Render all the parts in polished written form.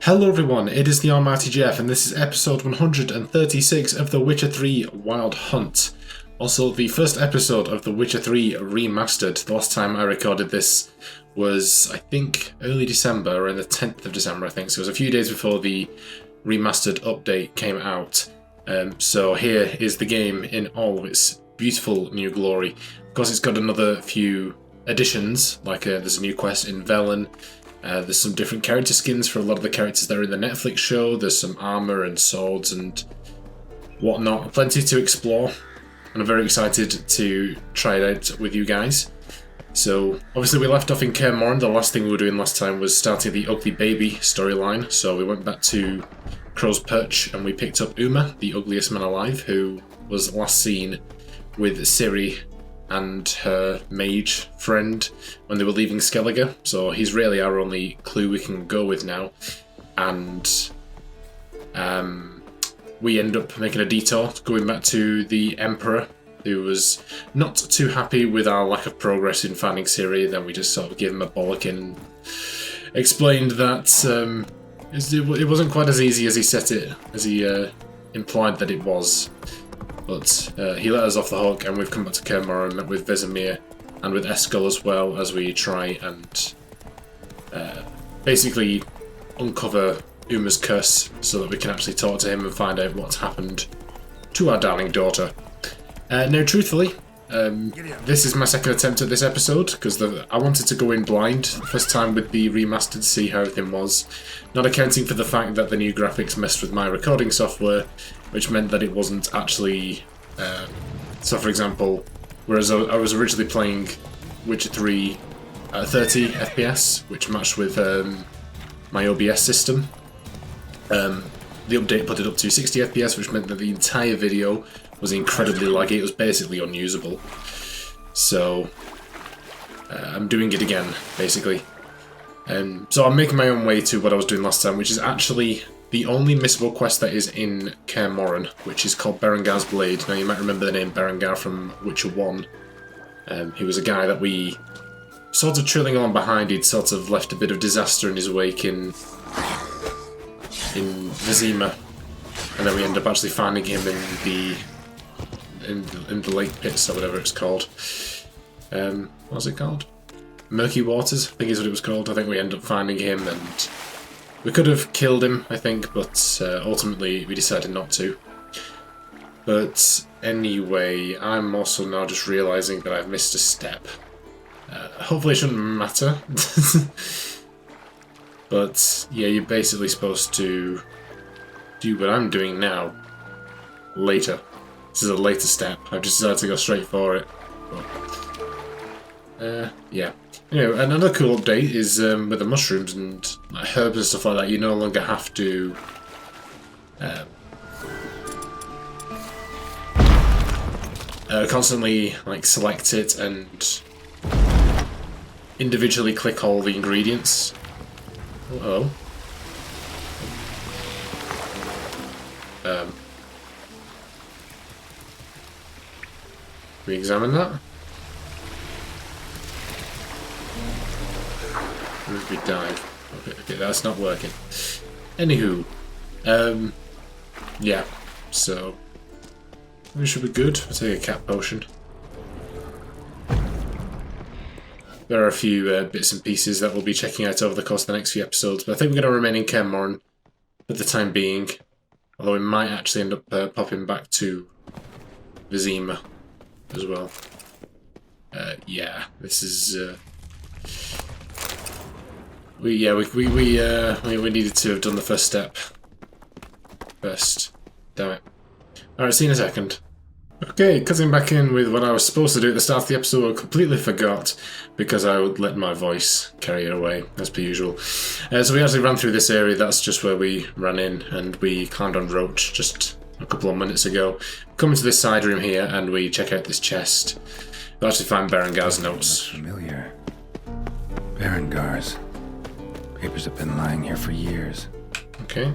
Hello everyone, it is the Almighty Jeff, and this is episode 136 of The Witcher 3 Wild Hunt. Also, the first episode of The Witcher 3 Remastered. The last time I recorded this was, I think, early December, or the 10th of December, I think. So it was a few days before the remastered update came out. So here is the game in all of its beautiful new glory. Of course, it's got another few additions, like there's a new quest in Velen. There's some different character skins for a lot of the characters that are in the Netflix show. There's some armor and swords and whatnot. Plenty to explore, and I'm very excited to try it out with you guys. So, obviously we left off in Kaer Morhen. The last thing we were doing last time was starting the Ugly Baby storyline. So we went back to Crow's Perch and we picked up Uma, the ugliest man alive, who was last seen with Ciri and her mage friend when they were leaving Skellige, so he's really our only clue we can go with now. And we end up making a detour, going back to the Emperor, who was not too happy with our lack of progress in finding Ciri. Then we just sort of gave him a bollocking and explained that it wasn't quite as easy as he set it, as he implied that it was. But he let us off the hook, and we've come back to Kaer Morhen and met with Vizima and with Eskel as well, as we try and basically uncover Uma's curse so that we can actually talk to him and find out what's happened to our darling daughter. Now, truthfully, this is my second attempt at this episode, because I wanted to go in blind the first time with the remastered to see how everything was, not accounting for the fact that the new graphics messed with my recording software, which meant that it wasn't actually... so, for example, whereas I was originally playing Witcher 3 at 30 FPS, which matched with my OBS system, the update put it up to 60 FPS, which meant that the entire video was incredibly laggy. It was basically unusable. So I'm doing it again, basically. So I'm making my own way to what I was doing last time, which is actually the only missable quest that is in Kaer Morhen, which is called Berengar'S Blade. Now, you might remember the name Berengar from Witcher 1. He was a guy that we sort of trailing on behind. He'd sort of left a bit of disaster in his wake in Vizima, and then we end up actually finding him in the lake pits, or whatever it's called. What's it called? Murky Waters, I think is what it was called. I think we end up finding him, and we could have killed him, I think, but ultimately we decided not to. But anyway, I'm also now just realising that I've missed a step. Hopefully it shouldn't matter. But yeah, you're basically supposed to do what I'm doing now later. This is a later step. I've just decided to go straight for it. But, yeah. Anyway, another cool update is with the mushrooms and like, herbs and stuff like that. You no longer have to constantly like select it and individually click all the ingredients. Oh, hello. Re-examine that. We dive. Okay, that's not working. Anywho, yeah. So we should be good. I'll take a cat potion. There are a few bits and pieces that we'll be checking out over the course of the next few episodes, but I think we're going to remain in Kaer Morhen for the time being. Although we might actually end up popping back to Vizima as well. Yeah, this is. We needed to have done the first step first. Damn it. Alright, see you in a second. Okay, cutting back in with what I was supposed to do at the start of the episode, I completely forgot because I would let my voice carry it away, as per usual. So we actually ran through this area. That's just where we ran in, and we climbed on Roach just a couple of minutes ago. Come into this side room here, and we check out this chest. We'll actually find Berengar's notes. Familiar. BERENGAR'S. Papers have been lying here for years. Okay.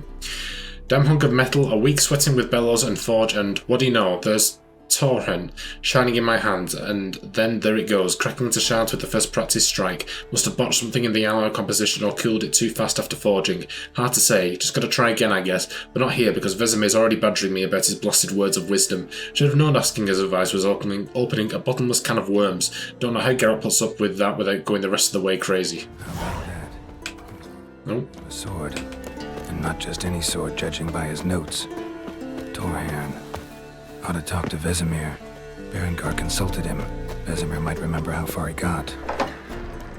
Damn hunk of metal, a weak sweating with bellows and forge, and what do you know? There's Torhen shining in my hand, and then there it goes, cracking to shard with the first practice strike. Must have botched something in the alloy composition or cooled it too fast after forging. Hard to say, just gotta try again I guess, but not here because Vizima is already badgering me about his blasted words of wisdom. Should have known asking his advice was opening a bottomless can of worms. Don't know how Geralt puts up with that without going the rest of the way crazy. How about that? No? A sword. And not just any sword, judging by his notes. Torhen. Ought to talk to Vesemir. Berengar consulted him. Vesemir might remember how far he got.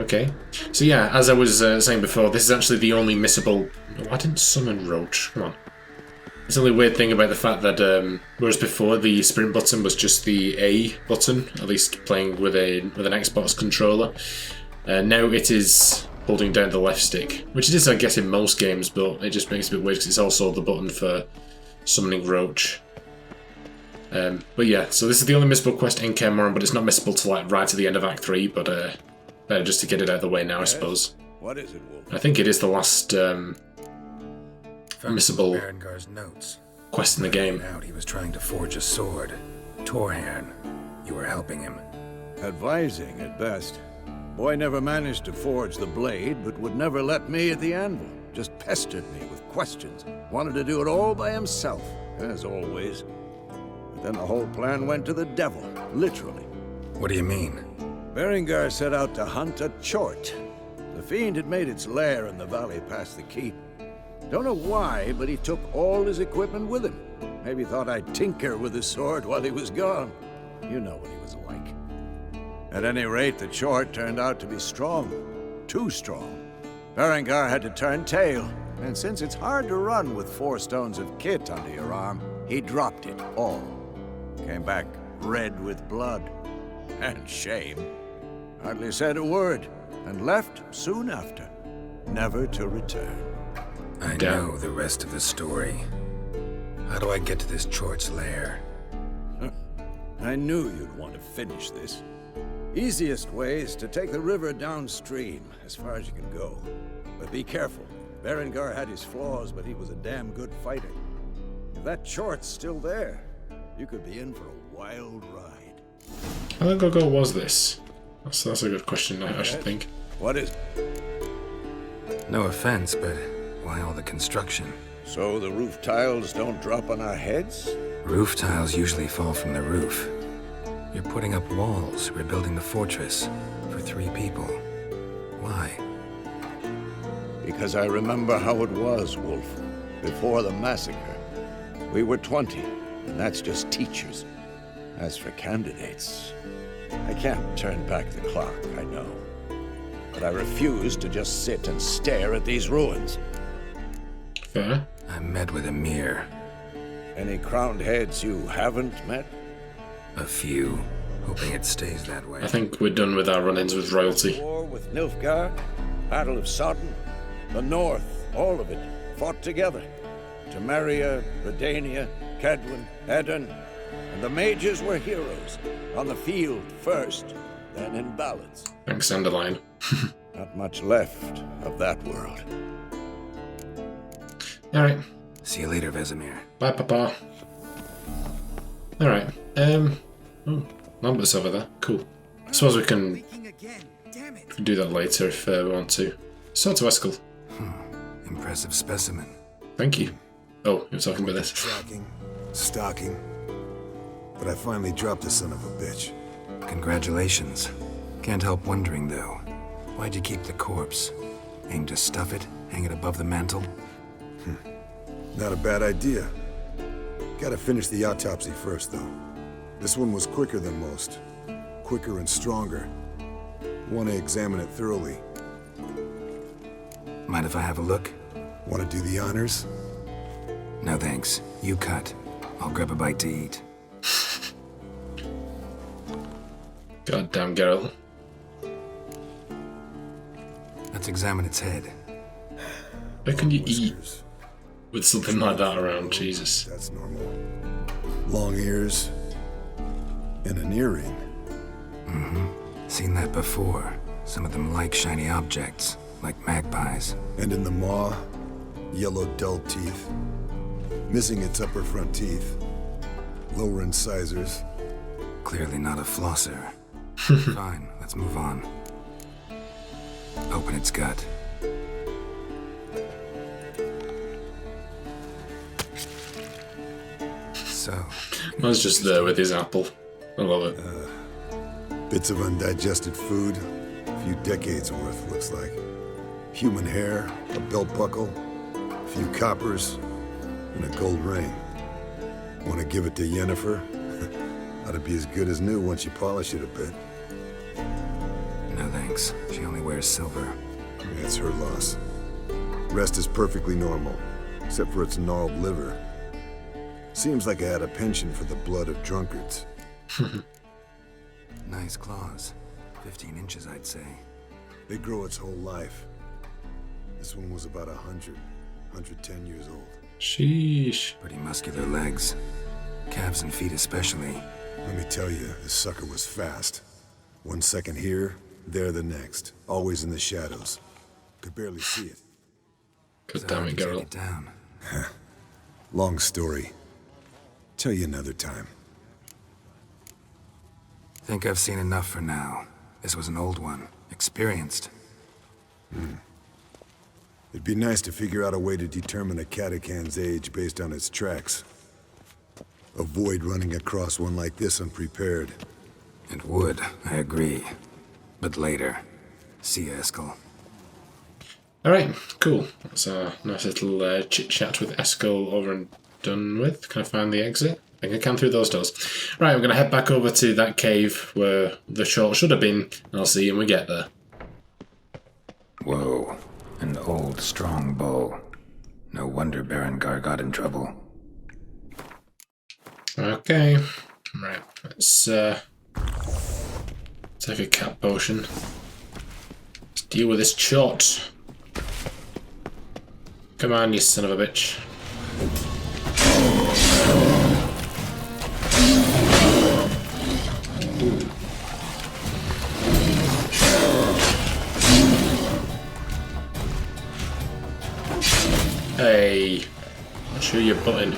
Okay. So yeah, as I was saying before, this is actually the only missable... Oh, I didn't summon Roach. Come on. It's the only weird thing about the fact that, whereas before the sprint button was just the A button, at least playing with an Xbox controller, now it is holding down the left stick, which it is, I guess, in most games, but it just makes it a bit weird because it's also the button for summoning Roach. But yeah, so this is the only missable quest in Kaer Morhen, but it's not missable till like right at the end of Act 3, but better just to get it out of the way now, I suppose. What is it, Wolf? I think it is the last missable Berengar's notes. quest in the game. Out, he was trying to forge a sword. Torhen, you were helping him. Advising at best. Boy never managed to forge the blade, but would never let me at the anvil. Just pestered me with questions. Wanted to do it all by himself, as always. But then the whole plan went to the devil, literally. What do you mean? Berengar set out to hunt a chort. The fiend had made its lair in the valley past the keep. Don't know why, but he took all his equipment with him. Maybe thought I'd tinker with his sword while he was gone. You know what he was like. At any rate, the chort turned out to be strong. Too strong. Berengar had to turn tail, and since it's hard to run with 4 stones of kit under your arm, he dropped it all. Came back red with blood. And shame. Hardly said a word, and left soon after, never to return. I know the rest of the story. How do I get to this chort's lair? I knew you'd want to finish this. Easiest way is to take the river downstream, as far as you can go. But be careful. Berengar had his flaws, but he was a damn good fighter. If that chort's still there, you could be in for a wild ride. How long ago was this? That's a good question, I should think. What is... No offense, but why all the construction? So the roof tiles don't drop on our heads? Roof tiles usually fall from the roof. You're putting up walls, rebuilding the fortress for 3 people. Why? Because I remember how it was, Wolf. Before the massacre. We were 20, and that's just teachers. As for candidates, I can't turn back the clock, I know. But I refuse to just sit and stare at these ruins. Fair. I met with Emir. Any crowned heads you haven't met? A few. Hoping it stays that way. I think we're done with our run-ins with royalty. War with Nilfgaard, Battle of Sodden, the North, all of it, fought together. Temeria, Redania, Kedwin, Edirn, and the mages were heroes. On the field first, then in ballads. Thanks, Dandelion. Not much left of that world. Alright. See you later, Vesemir. Bye, Papa. Alright. Oh, Lambert's over there. Cool. I suppose we can do that later if we want to. So to Eskel. Impressive specimen. Thank you. Oh, you're talking about this. Tracking, stalking, but I finally dropped the son of a bitch. Congratulations. Can't help wondering, though. Why'd you keep the corpse? Aim to stuff it? Hang it above the mantle? Not a bad idea. Gotta finish the autopsy first, though. This one was quicker than most. Quicker and stronger. Want to examine it thoroughly. Mind if I have a look? Want to do the honors? No thanks. You cut. I'll grab a bite to eat. Goddamn Geralt. Let's examine its head. How can you eat Whiskers. with something like that around? Jesus. That's normal. Long ears. And an earring. Seen that before. Some of them like shiny objects, like magpies. And in the maw, yellow dull teeth. Missing its upper front teeth. Lower incisors. clearly not a flosser. Fine, let's move on. Open its gut. So... I was just there with his apple. I love it. Bits of undigested food, a few decades worth, looks like. Human hair, a belt buckle, a few coppers, and a gold ring. Want to give it to Yennefer? Ought to be as good as new once you polish it a bit. No thanks. She only wears silver. That's her loss. Rest is perfectly normal, except for its gnarled liver. Seems like I had a penchant for the blood of drunkards. Nice claws. 15 inches, I'd say. They grow its whole life. This one was about 110 years old. Sheesh. Pretty muscular legs. Calves and feet especially. Let me tell you, this sucker was fast. 1 second here, there the next. Always in the shadows. Could barely see it. God So damn how'd it, you take girl. it down? Long story. Tell you another time. Think I've seen enough for now. This was an old one. Experienced. It'd be nice to figure out a way to determine a catacan's age based on its tracks. Avoid running across one like this unprepared. It would, I agree. But later. See you, Eskel. Alright, cool. That's a nice little chit-chat with Eskel over and done with. Can I find the exit? I think I can through those doors. Right, we're going to head back over to that cave where the short should have been, and I'll see you when we get there. Whoa. An old, strong bow. No wonder Berengar got in trouble. Okay. Right, let's take a cat potion. Let's deal with this short. Come on, you son of a bitch. Hey, I'll show you a button.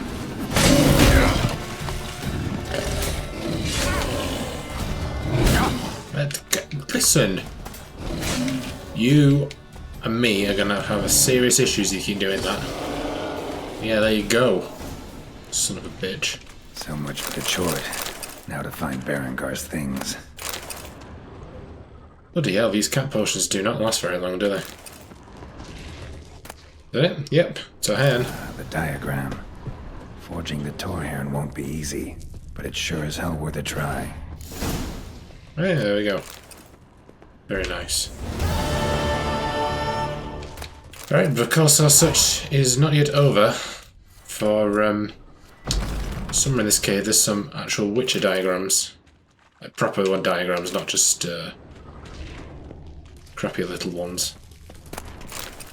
Listen, you and me are gonna have serious issues if you keep doing that. Yeah, there you go. Son of a bitch. So much for Detroit. Now to find Berengar's things. Bloody hell, these cat potions do not last very long, do they? Did it? Yep, it's a hand. The diagram. Forging the Torhern won't be easy, but it's sure as hell worth a try. Hey, there we go. Very nice. Alright, but of course our search is not yet over for somewhere in this cave there's some actual Witcher diagrams. Like proper one diagrams, not just crappy little ones.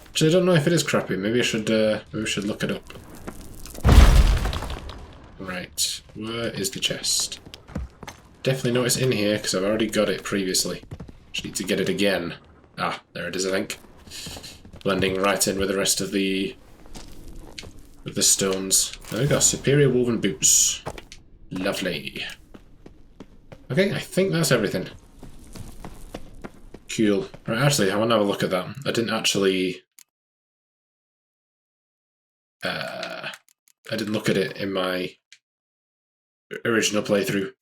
Actually, I don't know if it is crappy. Maybe we should look it up. Right, where is the chest? Definitely know it's in here because I've already got it previously. Just need to get it again. Ah, there it is, I think. Blending right in with the rest of the stones. There we go, superior woven boots. Lovely. Okay, I think that's everything. Cool. Right, actually, I want to have a look at that. I didn't actually... I didn't look at it in my original playthrough.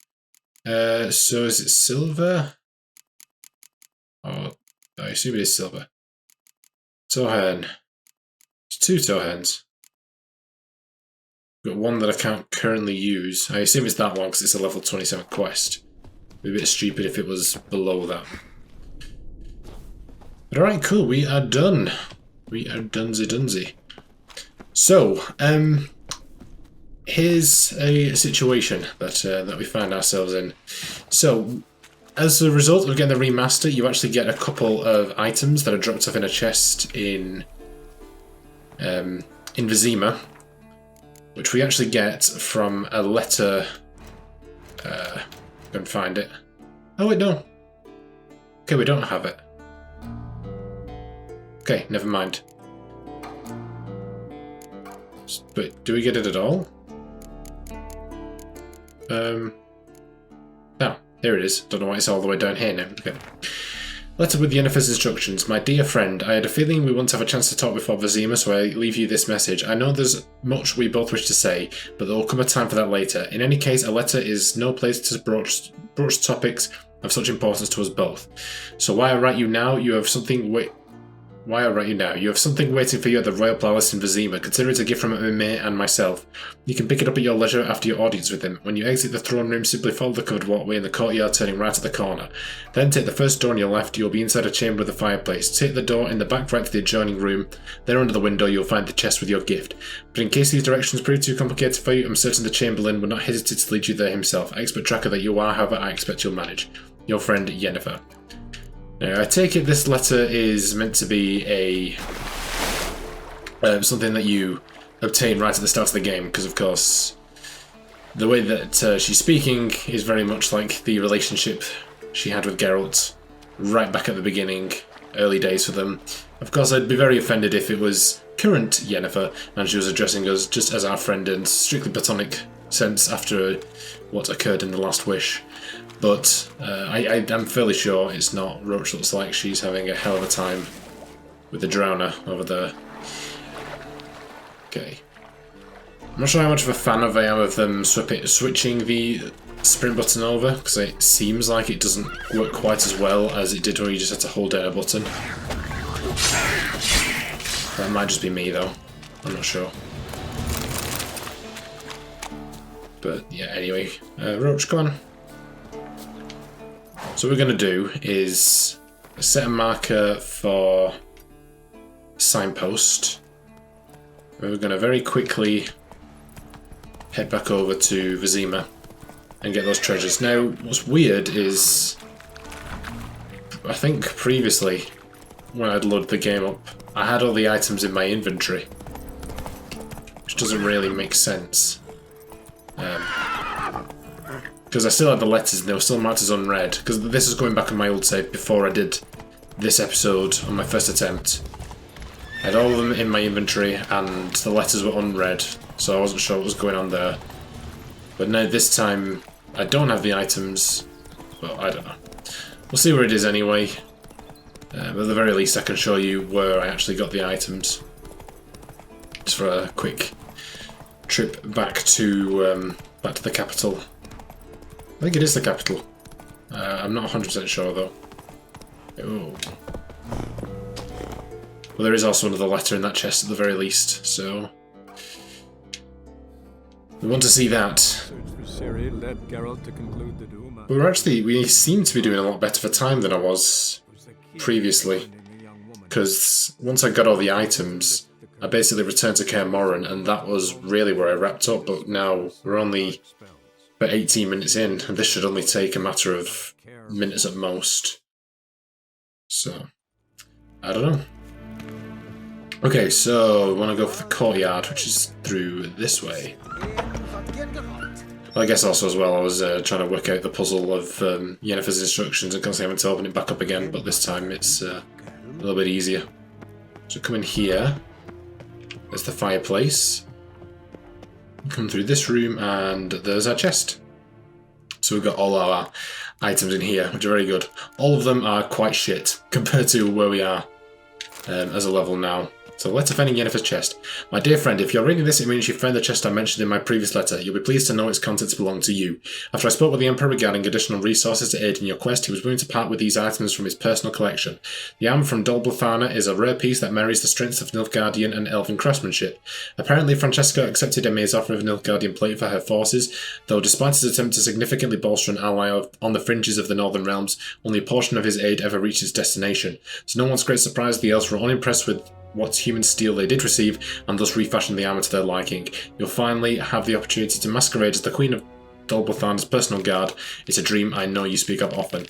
So is it silver? Oh, I assume it is silver. Torhern. It's 2 Torherns. Got one that I can't currently use. I assume it's that one because it's a level 27 quest. It'd be a bit stupid if it was below that. But alright, cool. We are done. We are dunzy dunzy. So, here's a situation that we find ourselves in. So, as a result of getting the remaster, you actually get a couple of items that are dropped off in a chest in Vizima, which we actually get from a letter. Go and find it. Oh wait, no. Okay, we don't have it. Okay, never mind. But do we get it at all? No. Here it is. Don't know why it's all the way down here now. Okay. Letter with Yennefer's instructions. My dear friend, I had a feeling we wouldn't have a chance to talk before Vizima, so I leave you this message. I know there's much we both wish to say, but there will come a time for that later. In any case, a letter is no place to broach topics of such importance to us both. So why I write you now, you have something You have something waiting for you at the Royal Palace in Vizima. Consider it a gift from Mimir and myself. You can pick it up at your leisure after your audience with him. When you exit the throne room, simply follow the covered walkway in the courtyard, turning right at the corner. Then take the first door on your left. You'll be inside a chamber with a fireplace. Take the door in the back right to the adjoining room. There under the window, you'll find the chest with your gift. But in case these directions prove too complicated for you, I'm certain the Chamberlain would not hesitate to lead you there himself. Expert tracker that you are, however, I expect you'll manage. Your friend, Yennefer. Now, I take it this letter is meant to be a something that you obtain right at the start of the game, because of course the way that she's speaking is very much like the relationship she had with Geralt right back at the beginning, early days for them. Of course, I'd be very offended if it was current Yennefer and she was addressing us just as our friend in strictly platonic sense after what occurred in The Last Wish. But I'm fairly sure it's not. Roach looks like she's having a hell of a time with the Drowner over there. Okay. I'm not sure how much of a fan I am of them switching the sprint button over, because it seems like it doesn't work quite as well as it did when you just had to hold down a button. That might just be me though. I'm not sure. But yeah, anyway. Roach, come on. So what we're going to do is set a marker for signpost. We're going to very quickly head back over to Vizima and get those treasures. Now, what's weird is, I think previously when I'd loaded the game up, I had all the items in my inventory, which doesn't really make sense. Because I still had the letters and they were still marked as unread. Because this is going back on my old save before I did this episode on my first attempt. I had all of them in my inventory and the letters were unread, so I wasn't sure what was going on there. But now this time I don't have the items, but I don't know. We'll see where it is anyway. But at the very least I can show you where I actually got the items. Just for a quick trip back to the capital. I think it is the capital. I'm not 100% sure though. Oh. Well, there is also another letter in that chest at the very least, so we want to see that. We seem to be doing a lot better for time than I was previously, because once I got all the items, I basically returned to Kaer Morhen, and that was really where I wrapped up. But now we're only about 18 minutes in, and this should only take a matter of minutes at most. So, I don't know. Okay, so we want to go for the courtyard, which is through this way. Well, I guess also as well, I was trying to work out the puzzle of Yennefer's instructions and constantly having to open it back up again, but this time it's a little bit easier. So come in here. There's the fireplace. Come through this room and there's our chest. So we've got all our items in here, which are very good. All of them are quite shit compared to where we are as a level now. So letter finding Yennefer's chest. My dear friend, if you're reading this, it means you found the chest I mentioned in my previous letter. You'll be pleased to know its contents belong to you. After I spoke with the Emperor regarding additional resources to aid in your quest, he was willing to part with these items from his personal collection. The armor from Dol Bluthana is a rare piece that marries the strengths of Nilfgaardian and Elven craftsmanship. Apparently, Francesca accepted Emir's offer of Nilfgaardian plate for her forces, though despite his attempt to significantly bolster an ally on the fringes of the Northern Realms, only a portion of his aid ever reached its destination. To no one's great surprise, the elves were unimpressed with what human steel they did receive, and thus refashioned the armour to their liking. You'll finally have the opportunity to masquerade as the Queen of Dol Bluthana's personal guard. It's a dream I know you speak of often.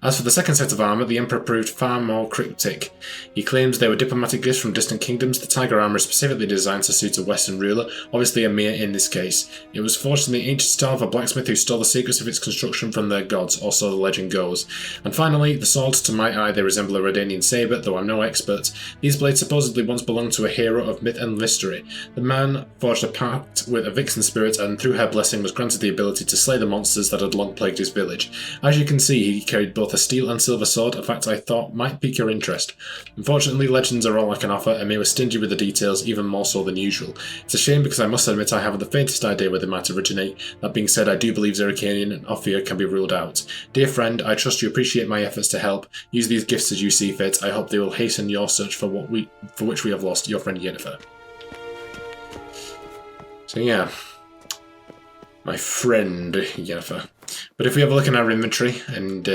As for the second set of armour, the Emperor proved far more cryptic. He claims they were diplomatic gifts from distant kingdoms. The tiger armour is specifically designed to suit a Western ruler, obviously a Mir in this case. It was forged in the ancient style of a blacksmith who stole the secrets of its construction from their gods, or so the legend goes. And finally, the swords, to my eye they resemble a Redanian sabre, though I'm no expert. These blades supposedly once belonged to a hero of myth and mystery. The man forged a pact with a vixen spirit and through her blessing was granted the ability to slay the monsters that had long plagued his village. As you can see, he carried both a steel and silver sword, a fact I thought might pique your interest. Unfortunately, legends are all I can offer, and Mir was stingy with the details, even more so than usual. It's a shame because I must admit I haven't the faintest idea where they might originate. That being said, I do believe Zerrikanian and Ophir can be ruled out. Dear friend, I trust you appreciate my efforts to help. Use these gifts as you see fit. I hope they will hasten your search for which we have lost. Your friend Yennefer. So yeah, my friend Yennefer. But if we have a look in our inventory and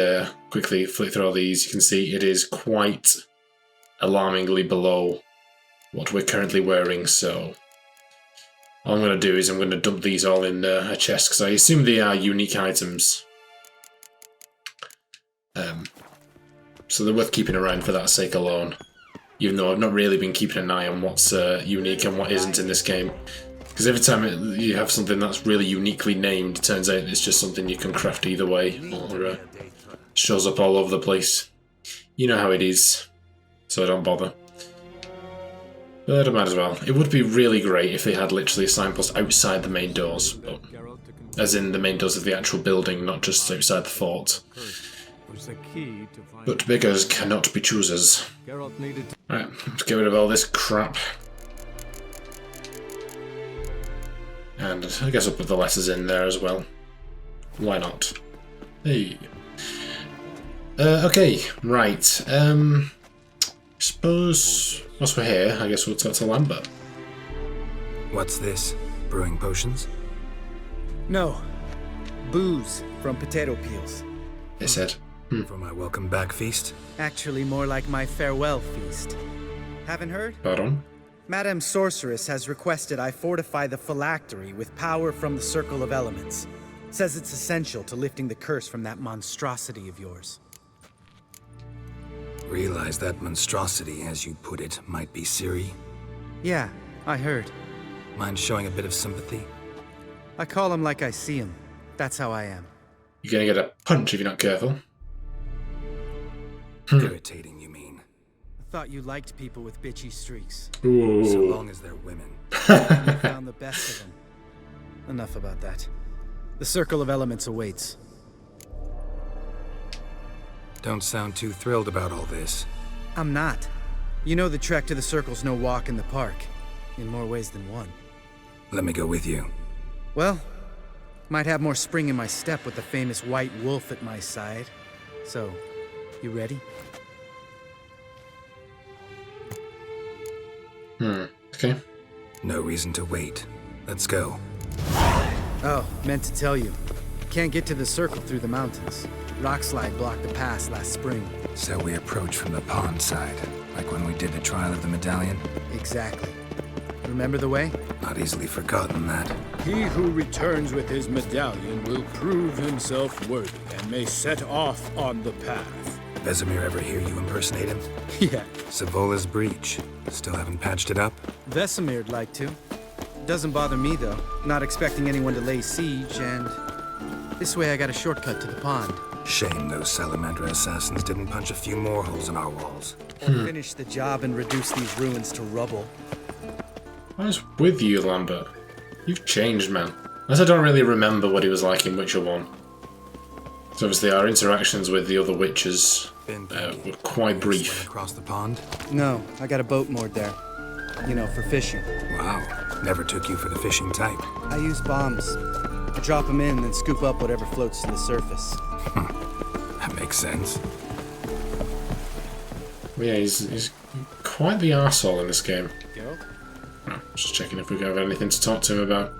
quickly flick through all these, you can see it is quite alarmingly below what we're currently wearing. So all I'm going to do is I'm going to dump these all in a chest because I assume they are unique items. So they're worth keeping around for that sake alone. Even though I've not really been keeping an eye on what's unique and what isn't in this game. Because every time you have something that's really uniquely named, it turns out it's just something you can craft either way, or shows up all over the place. You know how it is, so I don't bother. But I might as well. It would be really great if they had literally a signpost outside the main doors, but, as in the main doors of the actual building, not just outside the fort. But beggars cannot be choosers. Right, let's get rid of all this crap. And I guess I'll put the letters in there as well. Why not? Hey. Okay, right. Suppose once we're here, I guess we'll talk to Lambert. What's this? Brewing potions? No. Booze from potato peels. They said. For my welcome back feast? Actually, more like my farewell feast. Haven't heard? Pardon? Madame Sorceress has requested I fortify the phylactery with power from the Circle of Elements. Says it's essential to lifting the curse from that monstrosity of yours. Realize that monstrosity, as you put it, might be Ciri? Yeah, I heard. Mind showing a bit of sympathy? I call him like I see him. That's how I am. You're gonna get a punch if you're not careful. Irritating, you mean? I thought you liked people with bitchy streaks. Ooh. So long as they're women. You found the best of them. Enough about that. The Circle of Elements awaits. Don't sound too thrilled about all this. I'm not. You know the trek to the Circle's no walk in the park. In more ways than one. Let me go with you. Well, might have more spring in my step with the famous White Wolf at my side. So, you ready? Okay. No reason to wait. Let's go. Oh, meant to tell you. Can't get to the Circle through the mountains. Rockslide blocked the pass last spring. So we approach from the pond side, like when we did the trial of the medallion? Exactly. Remember the way? Not easily forgotten that. He who returns with his medallion will prove himself worthy and may set off on the path. Vesemir ever hear you impersonate him? Yeah. Savola's breach. Still haven't patched it up? Vesemir'd like to. Doesn't bother me, though. Not expecting anyone to lay siege, and this way I got a shortcut to the pond. Shame those Salamander assassins didn't punch a few more holes in our walls. Or finish the job and reduce these ruins to rubble. I was with you, Lambert. You've changed, man. As I don't really remember what he was like in Witcher 1. So obviously our interactions with the other witches were quite brief. Across the pond? No, I got a boat moored there. You know, for fishing. Wow. Never took you for the fishing type. I use bombs. I drop them in, then scoop up whatever floats to the surface. That makes sense. Well, yeah, he's quite the arsehole in this game. Go. Oh, just checking if we have anything to talk to him about.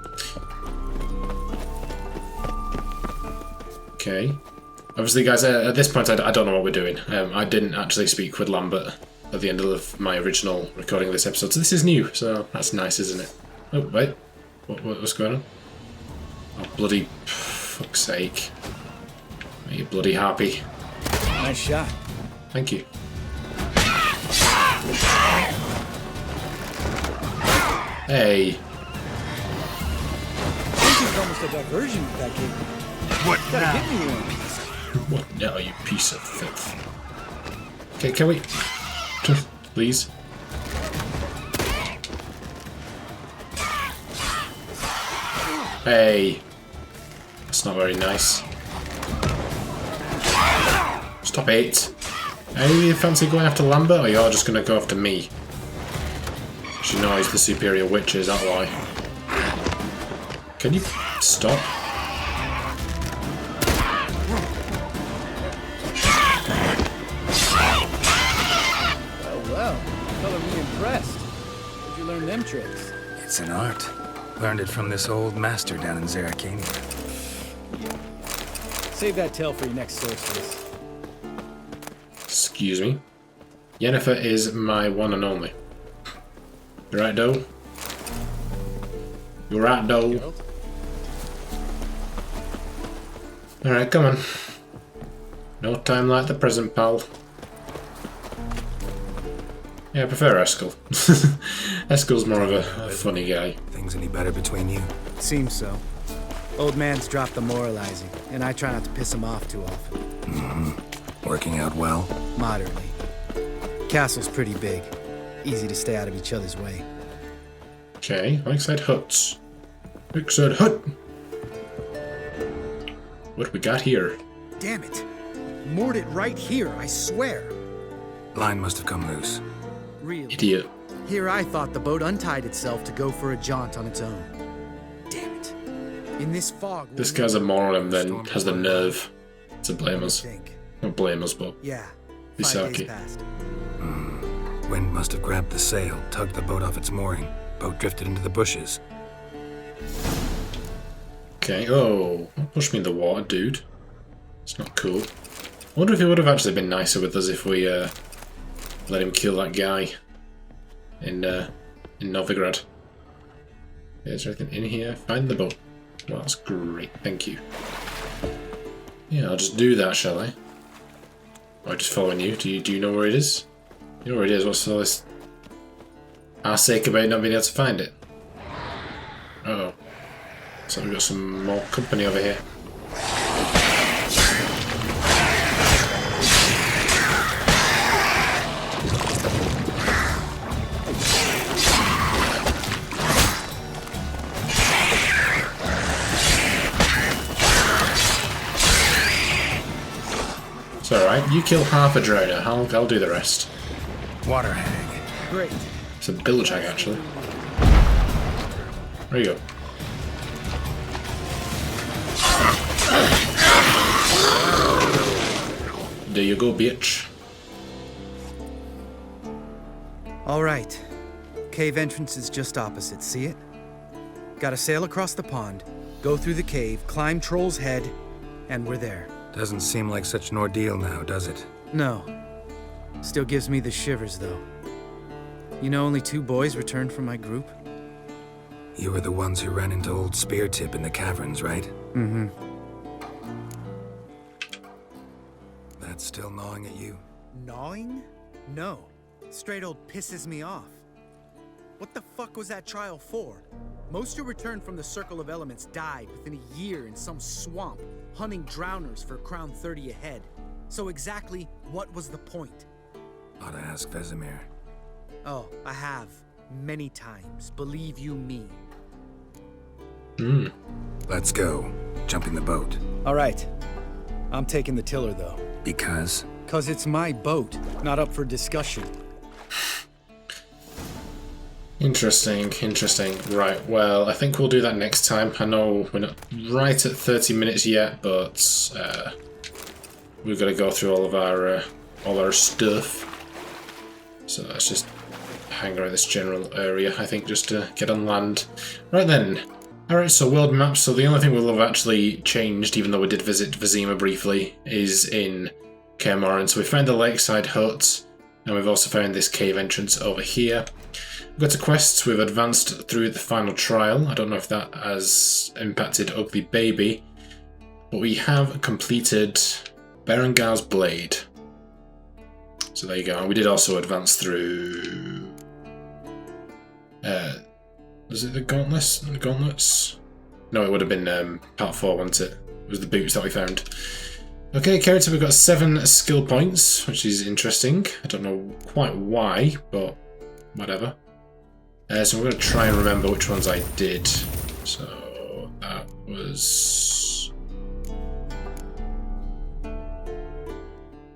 Okay. Obviously, guys, at this point, I don't know what we're doing. I didn't actually speak with Lambert at the end of my original recording of this episode, so this is new, so that's nice, isn't it? Oh, wait. What's going on? Oh, bloody... fuck's sake. You bloody harpy. Nice shot. Thank you. Hey. This is almost a diversion with that kid. What Gotta now? hit me one. What now, you piece of filth? Okay, can we... Please? Hey. That's not very nice. Stop it. Any you fancy going after Lambert, or you're just gonna go after me? She knows he's the superior witch, is that why? Can you stop? Well, color me impressed. Where'd you learn them tricks? It's an art. Learned it from this old master down in Zeracania. Save that tale for your next sorceress. Excuse me. Yennefer is my one and only. You right, Doe? You right, Doe? Alright, come on. No time like the present, pal. Yeah, I prefer Eskel. Eskel's more of a funny guy. Things any better between you? Seems so. Old man's dropped the moralizing, and I try not to piss him off too often. Working out well? Moderately. Castle's pretty big. Easy to stay out of each other's way. Okay, Lakeside Huts. Lakeside Hut! What we got here? Damn it! Moored it right here, I swear! Line must have come loose. Really? Idiot. Here I thought the boat untied itself to go for a jaunt on its own. Damn it. In this fog... This guy's a moron and then has the nerve to blame us. Think. Not blame us, but Yeah. 5 days Visaki. passed. Wind must have grabbed the sail, tugged the boat off its mooring. Boat drifted into the bushes. Okay, oh, don't push me in the water, dude. It's not cool. I wonder if he would have actually been nicer with us if we let him kill that guy in Novigrad. Okay, is there anything in here? Find the boat. Well, that's great, thank you. Yeah, I'll just do that, shall I? Or just following you? Do you know where it is? You know where it is, what's all this arse sake about not being able to find it? Uh-oh. So we've got some more company over here. It's alright, you kill half a droner, I'll do the rest. Water hag. Great. It's a bilge hag, actually. There you go. There you go, bitch. All right. Cave entrance is just opposite, see it? Gotta sail across the pond, go through the cave, climb Troll's Head, and we're there. Doesn't seem like such an ordeal now, does it? No. Still gives me the shivers, though. You know only 2 boys returned from my group? You were the ones who ran into old Speartip in the caverns, right? Mm-hmm. That's still gnawing at you? Gnawing? No. Straight old pisses me off. What the fuck was that trial for? Most who returned from the Circle of Elements died within a year in some swamp, hunting drowners for crown 30 a head. So exactly what was the point? Ought to ask Vesemir. Oh, I have. Many times, believe you me. Let's go. Jumping the boat. All right. I'm taking the tiller, though. Because? 'Cause it's my boat, not up for discussion. Interesting, interesting. Right, well, I think we'll do that next time. I know we're not right at 30 minutes yet, but we've got to go through all our stuff. So let's just hang around this general area, I think, just to get on land. Right then. Alright, so world map. So the only thing we'll have actually changed, even though we did visit Vizima briefly, is in Kaer Morhen. So we found the lakeside hut, and we've also found this cave entrance over here. We've got to quests, we've advanced through the final trial. I don't know if that has impacted Ugly Baby, but we have completed Berengar''s Blade. So there you go. And we did also advance through... was it the gauntlets? No, it would have been part 4, wasn't it? It was the boots that we found. Okay, character, we've got 7 skill points, which is interesting. I don't know quite why, but whatever. So I'm going to try and remember which ones I did. So that was...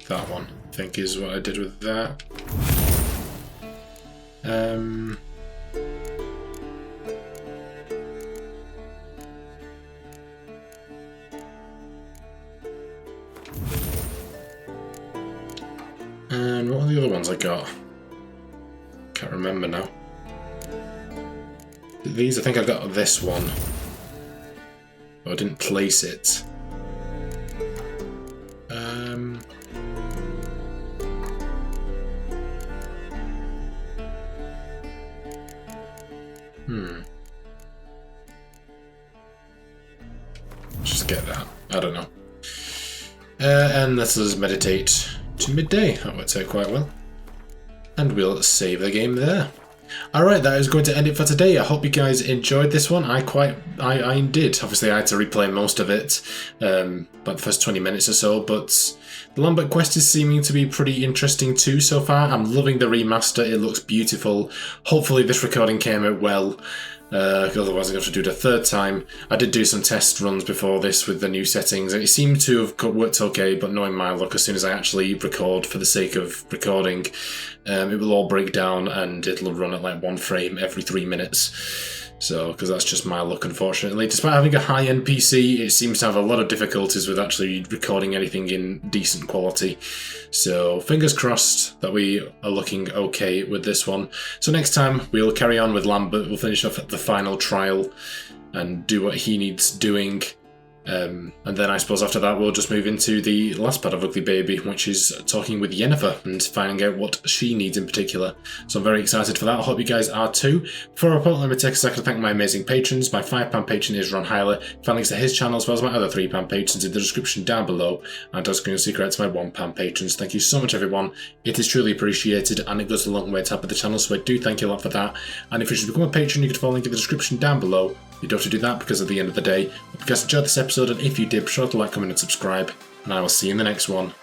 that one, I think, is what I did with that. And what are the other ones I got? Can't remember now. These, I think I got this one. But I didn't place it. Just get that. I don't know. And let us meditate to midday. That worked out quite well. And we'll save the game there. Alright, that is going to end it for today. I hope you guys enjoyed this one. I did. Obviously, I had to replay most of it, like the first 20 minutes or so, but the Lambert quest is seeming to be pretty interesting too so far. I'm loving the remaster. It looks beautiful. Hopefully this recording came out well. Otherwise I'm going to have to do it a third time. I did do some test runs before this with the new settings. It seemed to have worked okay, but knowing my luck, as soon as I actually record for the sake of recording, it will all break down and it'll run at like 1 frame every 3 minutes. So, because that's just my luck, unfortunately. Despite having a high-end PC, it seems to have a lot of difficulties with actually recording anything in decent quality. So, fingers crossed that we are looking okay with this one. So next time, we'll carry on with Lambert. We'll finish off at the final trial and do what he needs doing. And then I suppose after that we'll just move into the last part of Ugly Baby, which is talking with Yennefer and finding out what she needs in particular. So I'm very excited for that. I hope you guys are too. Before I put, let me take a second to thank my amazing patrons. My £5 patron is Ron Hyler. Find links to his channel as well as my other £3 patrons in the description down below. And I'll screen a secret to my £1 patrons. Thank you so much, everyone. It is truly appreciated and it goes a long way to help the channel, so I do thank you a lot for that. And if you should become a patron, you can follow the link in the description down below. You don't have to do that because at the end of the day, hope you guys enjoyed this episode, and if you did, be sure to like, comment and subscribe, and I will see you in the next one.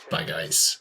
Bye guys.